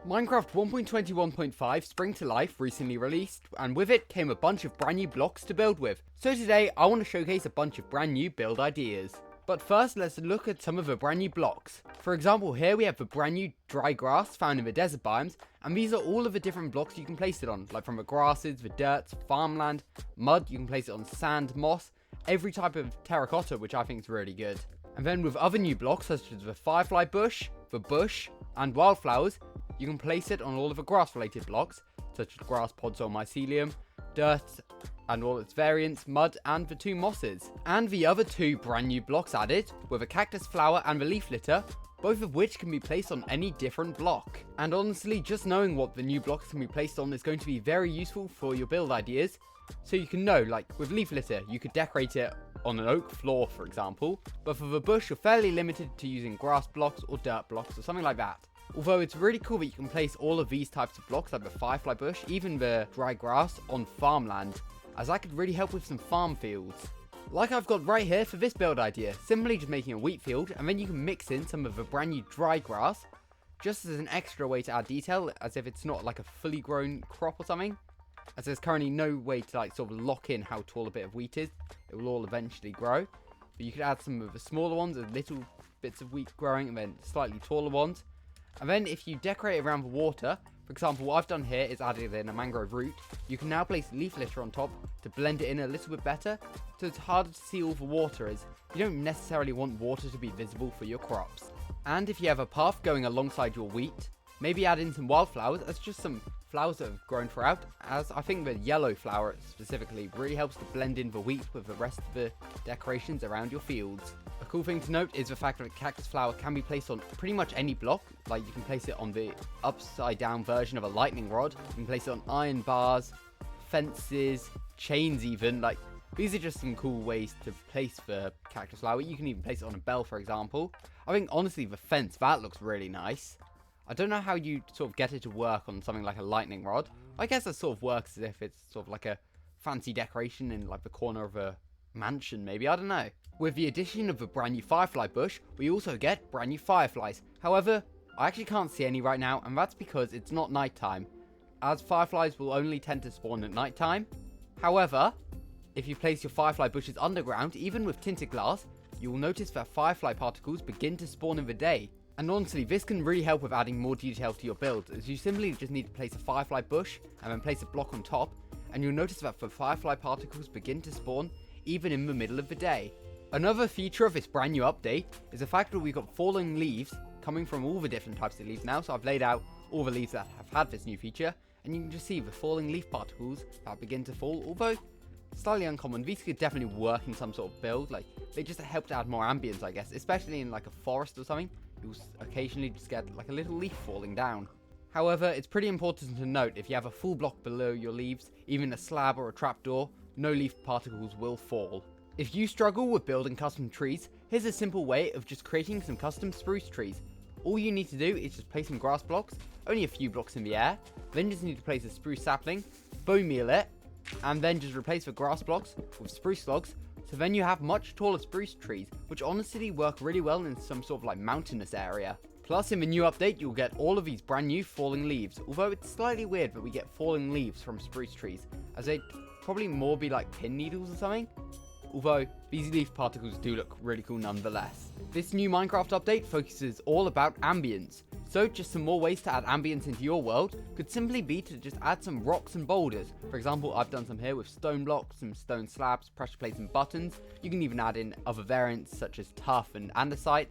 Minecraft 1.21.5 Spring to Life recently released, and with it came a bunch of brand new blocks to build with. So today I want to showcase a bunch of brand new build ideas. But first, let's look at some of the brand new blocks. For example, here we have the brand new dry grass found in the desert biomes, and these are all of the different blocks you can place it on, like from the grasses, the dirt, farmland, mud. You can place it on sand, moss, every type of terracotta, which I think is really good. And then with other new blocks such as the firefly bush, the bush, and wildflowers, you can place it on all of the grass related blocks, such as grass pods or mycelium, dirt and all its variants, mud, and the two mosses. And the other two brand new blocks added were the cactus flower and the leaf litter, both of which can be placed on any different block. And honestly, just knowing what the new blocks can be placed on is going to be very useful for your build ideas. So you can know, like with leaf litter, you could decorate it on an oak floor, for example. But for the bush, you're fairly limited to using grass blocks or dirt blocks or something like that. Although it's really cool that you can place all of these types of blocks, like the firefly bush, even the dry grass, on farmland, as that could really help with some farm fields. Like I've got right here for this build idea, simply just making a wheat field, and then you can mix in some of the brand new dry grass, just as an extra way to add detail, as if it's not like a fully grown crop or something, as there's currently no way to like sort of lock in how tall a bit of wheat is. It will all eventually grow, but you could add some of the smaller ones, as little bits of wheat growing, and then slightly taller ones. And then if you decorate around the water, for example, what I've done here is added in a mangrove root, you can now place leaf litter on top to blend it in a little bit better, so it's harder to see all the water, as you don't necessarily want water to be visible for your crops. And if you have a path going alongside your wheat, maybe add in some wildflowers, as just some flowers that have grown throughout, as I think the yellow flower specifically really helps to blend in the wheat with the rest of the decorations around your fields. A cool thing to note is the fact that cactus flower can be placed on pretty much any block. Like you can place it on the upside down version of a lightning rod, you can place it on iron bars, fences, chains even. Like these are just some cool ways to place the cactus flower. You can even place it on a bell, for example. I think honestly the fence, that looks really nice. I don't know how you sort of get it to work on something like a lightning rod. I guess that sort of works as if it's sort of like a fancy decoration in like the corner of a mansion maybe, I don't know. With the addition of the brand new firefly bush, we also get brand new fireflies. However, I actually can't see any right now, and that's because it's not nighttime, as fireflies will only tend to spawn at nighttime. However, if you place your firefly bushes underground, even with tinted glass, you will notice that firefly particles begin to spawn in the day. And honestly, this can really help with adding more detail to your build, as you simply just need to place a firefly bush and then place a block on top, and you'll notice that the firefly particles begin to spawn even in the middle of the day. Another feature of this brand new update is the fact that we've got falling leaves coming from all the different types of leaves now. So I've laid out all the leaves that have had this new feature, and you can just see the falling leaf particles that begin to fall, although slightly uncommon. These could definitely work in some sort of build, like they just help to add more ambience, I guess, especially in like a forest or something. You'll occasionally just get like a little leaf falling down. However, it's pretty important to note, if you have a full block below your leaves, even a slab or a trapdoor, no leaf particles will fall. If you struggle with building custom trees, here's a simple way of just creating some custom spruce trees. All you need to do is just place some grass blocks, only a few blocks in the air, then just need to place a spruce sapling, bone meal it, and then just replace the grass blocks with spruce logs. So then you have much taller spruce trees, which honestly work really well in some sort of like mountainous area. Plus in the new update, you'll get all of these brand new falling leaves, although it's slightly weird that we get falling leaves from spruce trees, as they'd probably more be like pin needles or something. Although these leaf particles do look really cool nonetheless. This new Minecraft update focuses all about ambience. So just some more ways to add ambience into your world could simply be to just add some rocks and boulders. For example, I've done some here with stone blocks, some stone slabs, pressure plates and buttons. You can even add in other variants such as tuff and andesite.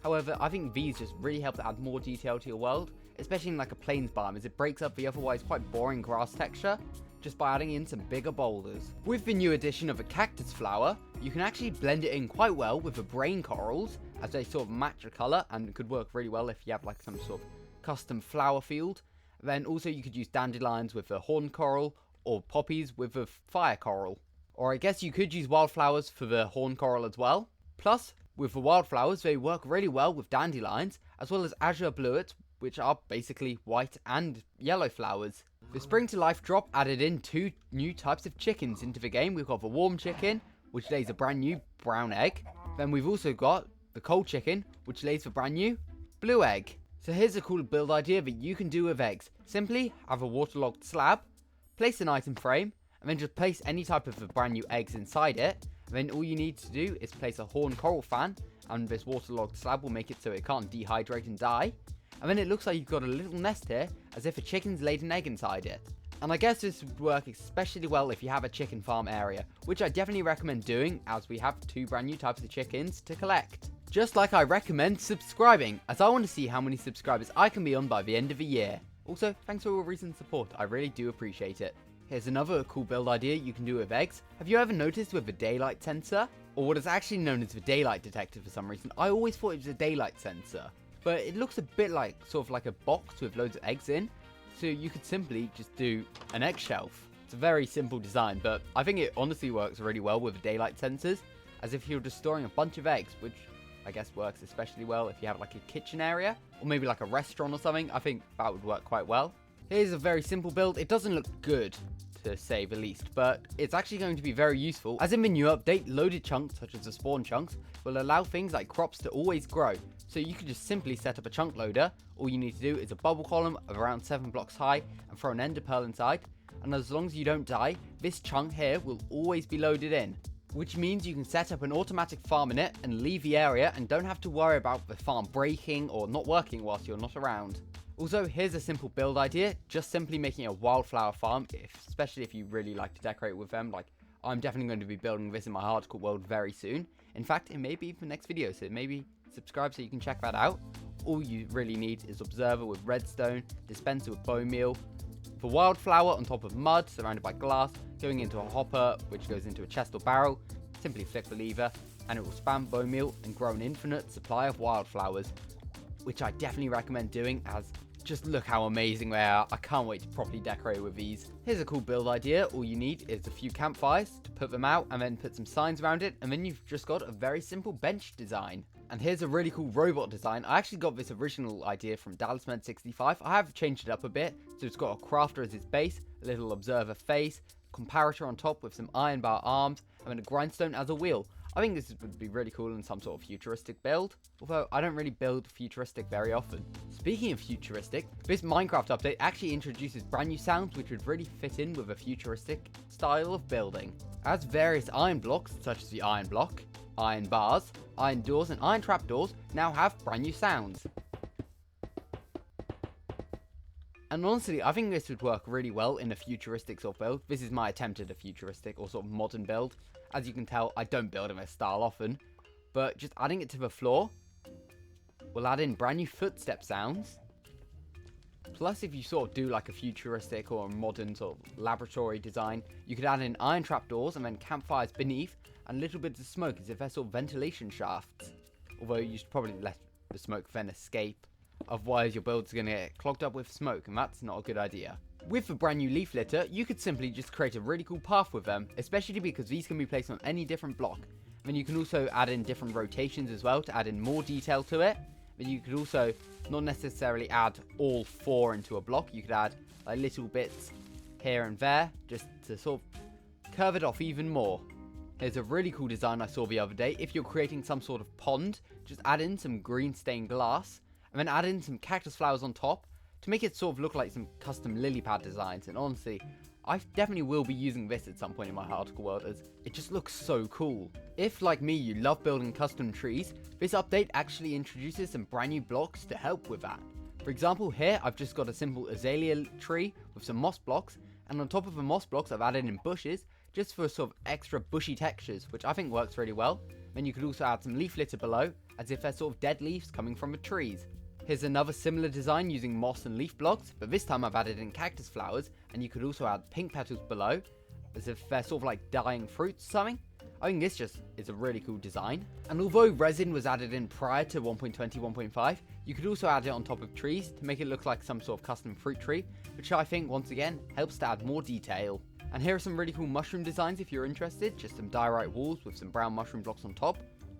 However, I think these just really help to add more detail to your world, especially in like a plains biome, as it breaks up the otherwise quite boring grass texture just by adding in some bigger boulders. With the new addition of a cactus flower, you can actually blend it in quite well with the brain corals, as they sort of match the colour and could work really well if you have like some sort of custom flower field. Then also you could use dandelions with the horn coral, or poppies with the fire coral. Or I guess you could use wildflowers for the horn coral as well. Plus, with the wildflowers, they work really well with dandelions, as well as azure bluets, which are basically white and yellow flowers. The Spring to Life drop added in two new types of chickens into the game. We've got the warm chicken, which lays a brand new brown egg. Then we've also got the cold chicken, which lays a brand new blue egg. So here's a cool build idea that you can do with eggs. Simply have a waterlogged slab, place an item frame, and then just place any type of brand new eggs inside it. And then all you need to do is place a horn coral fan, and this waterlogged slab will make it so it can't dehydrate and die. And then it looks like you've got a little nest here, as if a chicken's laid an egg inside it. And I guess this would work especially well if you have a chicken farm area, which I definitely recommend doing, as we have 2 brand new types of chickens to collect. Just like I recommend subscribing, as I want to see how many subscribers I can be on by the end of the year. Also, thanks for all recent support, I really do appreciate it. Here's another cool build idea you can do with eggs. Have you ever noticed with the daylight sensor, or what is actually known as the daylight detector for some reason? I always thought it was a daylight sensor, but it looks a bit like, sort of like a box with loads of eggs in. So you could simply just do an egg shelf. It's a very simple design, but I think it honestly works really well with the daylight sensors, as if you're just storing a bunch of eggs, which I guess works especially well if you have like a kitchen area, or maybe like a restaurant or something. I think that would work quite well. Here's a very simple build. It doesn't look good, to say the least, but it's actually going to be very useful, as in the new update, loaded chunks, such as the spawn chunks, will allow things like crops to always grow. So you can just simply set up a chunk loader. All you need to do is a bubble column of around 7 blocks high and throw an ender pearl inside, and as long as you don't die, this chunk here will always be loaded in, which means you can set up an automatic farm in it and leave the area and don't have to worry about the farm breaking or not working whilst you're not around. Also, here's a simple build idea, just simply making a wildflower farm, especially if you really like to decorate with them. Like, I'm definitely going to be building this in my hardcore world very soon. In fact, it may be the next video, so maybe subscribe so you can check that out. All you really need is observer with redstone, dispenser with bone meal, the wildflower on top of mud surrounded by glass, going into a hopper which goes into a chest or barrel. Simply flick the lever and it will spam bone meal and grow an infinite supply of wildflowers, which I definitely recommend doing, as just look how amazing they are. I can't wait to properly decorate with these. Here's a cool build idea. All you need is a few campfires to put them out and then put some signs around it, and then you've just got a very simple bench design. And here's a really cool robot design. I actually got this original idea from DallasMed65. I have changed it up a bit, so it's got a crafter as its base, a little observer face, comparator on top with some iron bar arms, and then a grindstone as a wheel. I think this would be really cool in some sort of futuristic build, although I don't really build futuristic very often. Speaking of futuristic, this Minecraft update actually introduces brand new sounds which would really fit in with a futuristic style of building, as various iron blocks such as the iron block, iron bars, iron doors and iron trapdoors now have brand new sounds. And honestly, I think this would work really well in a futuristic sort of build. This is my attempt at a futuristic or sort of modern build. As you can tell, I don't build in this style often, but just adding it to the floor will add in brand new footstep sounds. Plus, if you sort of do like a futuristic or a modern sort of laboratory design, you could add in iron trapdoors and then campfires beneath and little bits of smoke as if they're sort of ventilation shafts. Although you should probably let the smoke then escape. Otherwise, your build's going to get clogged up with smoke, and that's not a good idea. With the brand new leaf litter, you could simply just create a really cool path with them, especially because these can be placed on any different block. And you can also add in different rotations as well to add in more detail to it. But you could also not necessarily add all 4 into a block. You could add like little bits here and there just to sort of curve it off even more. Here's a really cool design I saw the other day. If you're creating some sort of pond, just add in some green stained glass and then add in some cactus flowers on top to make it sort of look like some custom lily pad designs. And honestly, I definitely will be using this at some point in my hardcore world, as it just looks so cool. If, like me, you love building custom trees, this update actually introduces some brand new blocks to help with that. For example, here I've just got a simple azalea tree with some moss blocks, and on top of the moss blocks I've added in bushes just for sort of extra bushy textures, which I think works really well. Then you could also add some leaf litter below, as if they're sort of dead leaves coming from the trees. Here's another similar design using moss and leaf blocks, but this time I've added in cactus flowers, and you could also add pink petals below, as if they're sort of like dying fruits or something. I think this just is a really cool design. And although resin was added in prior to 1.20 1.5, you could also add it on top of trees to make it look like some sort of custom fruit tree, which I think once again helps to add more detail. And here are some really cool mushroom designs if you're interested, just some diorite walls with some brown mushroom blocks on top.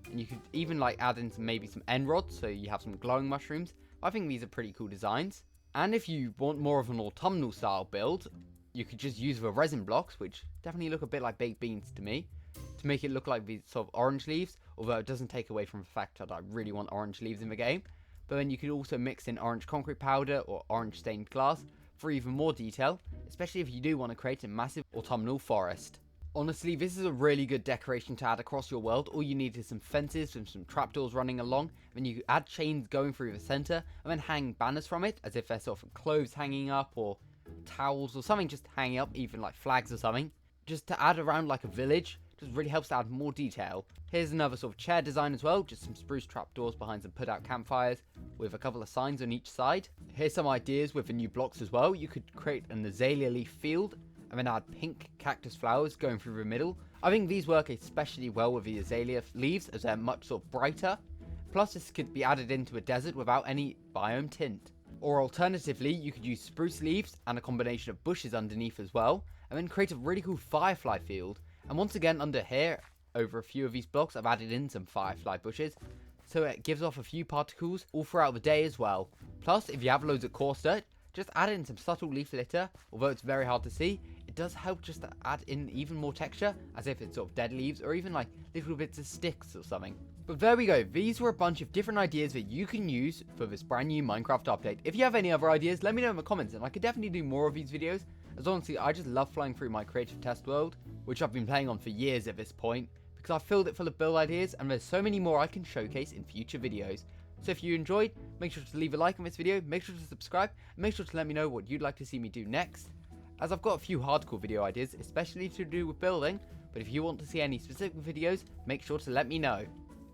And you could even like add in maybe some end rods so you have some glowing mushrooms. I think these are pretty cool designs. And if you want more of an autumnal style build, you could just use the resin blocks, which definitely look a bit like baked beans to me, to make it look like these sort of orange leaves, although it doesn't take away from the fact that I really want orange leaves in the game. but then you could also mix in orange concrete powder or orange stained glass for even more detail, especially if you do want to create a massive autumnal forest. Honestly, this is a really good decoration to add across your world. All you need is some fences with some trapdoors running along, and you add chains going through the center, and then hang banners from it, as if they're sort of clothes hanging up, or towels, or something just hanging up, even like flags or something. Just to add around like a village, just really helps to add more detail. Here's another sort of chair design as well, just some spruce trapdoors behind some put out campfires, with a couple of signs on each side. Here's some ideas with the new blocks as well. You could create an azalea leaf field, and then add pink cactus flowers going through the middle. I think these work especially well with the azalea leaves, as they're much sort of brighter. Plus this could be added into a desert without any biome tint. Or alternatively, you could use spruce leaves and a combination of bushes underneath as well, and then create a really cool firefly field. And once again, under here, over a few of these blocks, I've added in some firefly bushes, so it gives off a few particles all throughout the day as well. Plus, if you have loads of coarse dirt, just add in some subtle leaf litter. Although it's very hard to see, it does help just to add in even more texture, as if it's sort of dead leaves or even like little bits of sticks or something. But there we go, these were a bunch of different ideas that you can use for this brand new Minecraft update. If you have any other ideas, let me know in the comments, and I could definitely do more of these videos, as honestly I just love flying through my creative test world, which I've been playing on for years at this point, because I've filled it full of build ideas and there's so many more I can showcase in future videos. So if you enjoyed, make sure to leave a like on this video, make sure to subscribe, and make sure to let me know what you'd like to see me do next, as I've got a few hardcore video ideas, especially to do with building, but if you want to see any specific videos, make sure to let me know.